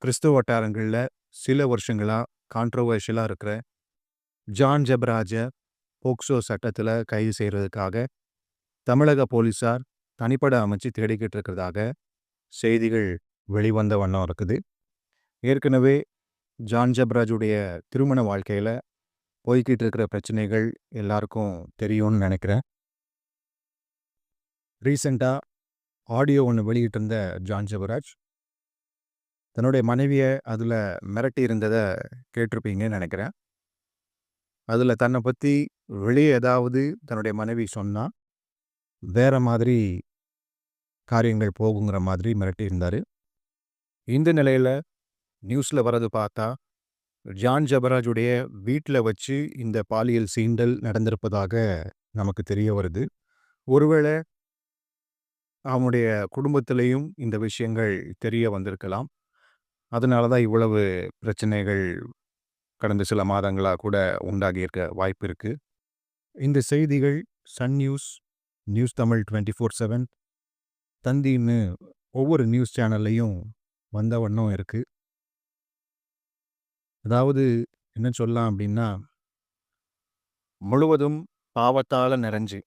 கிறிஸ்துவ வட்டாரங்கள்ல சில வருஷங்களா கான்ட்ரோவர்ஷியலா இருக்கிற ஜான் ஜெபராஜ போக்சோ சட்டத்துல கைது செய்றதுக்காக தமிழக போலீசார் தனிப்படை அமைச்சு தேடிக்கிட்டு இருக்கிறதாக செய்திகள் வெளிவந்த வண்ணம் இருக்குது. ஏற்கனவே ஜான் ஜெபராஜுடைய திருமண வாழ்க்கையில போய்கிட்டு இருக்கிற பிரச்சனைகள் எல்லாருக்கும் தெரியும்னு நினைக்கிறேன். ரீசெண்டா ஆடியோ ஒன்று வெளியிட்டிருந்த ஜான் ஜெபராஜ் தன்னுடைய மனைவியை அதில் மிரட்டி இருந்ததை கேட்டிருப்பீங்கன்னு நினைக்கிறேன். அதில் தன்னை பற்றி வெளியே ஏதாவது தன்னுடைய மனைவி சொன்னால் வேற மாதிரி காரியங்கள் போகுங்கிற மாதிரி மிரட்டியிருந்தார். இந்த நிலையில் நியூஸில் வர்றது பார்த்தா ஜான் ஜெபராஜுடைய வீட்டில் வச்சு இந்த பாலியல் சீண்டல் நடந்திருப்பதாக நமக்கு தெரிய வருது. ஒருவேளை அவனுடைய குடும்பத்திலையும் இந்த விஷயங்கள் தெரிய வந்திருக்கலாம். அதனால தான் இவ்வளவு பிரச்சனைகள் கடந்த சில மாதங்களாக கூட உண்டாகியிருக்க வாய்ப்பு இருக்குது. இந்த செய்திகள் சன் நியூஸ், நியூஸ் தமிழ் 24/7, தந்தின்னு ஒவ்வொரு நியூஸ் சேனல்லையும் வந்த வண்ணம் இருக்குது. அதாவது என்ன சொல்லலாம் அப்படின்னா, முழுவதும் பாவத்தால் நிறைஞ்சு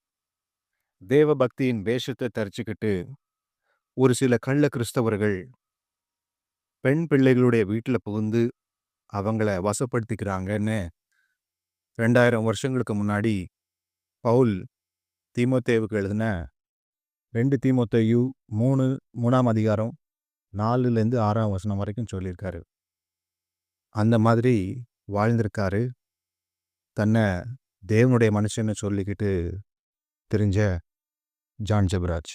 தேவ பக்தியின் வேஷத்தை தரிச்சுக்கிட்டு ஒரு சில கள்ள கிறிஸ்தவர்கள் பெண் பிள்ளைகளுடைய வீட்டில் புகுந்து அவங்கள வசப்படுத்திக்கிறாங்கன்னு 2000 வருஷங்களுக்கு முன்னாடி பவுல் தீமோத்தேவுக்கு எழுதின 2 தீமோத்தேயு 3ஆம் அதிகாரம் 4லேருந்து 6ஆம் வசனம் வரைக்கும் சொல்லியிருக்காரு. அந்த மாதிரி வாழ்ந்திருக்காரு. தன்னை தேவனுடைய மனுஷன்னு சொல்லிக்கிட்டு தெரிஞ்ச ஜான் ஜெபராஜ்.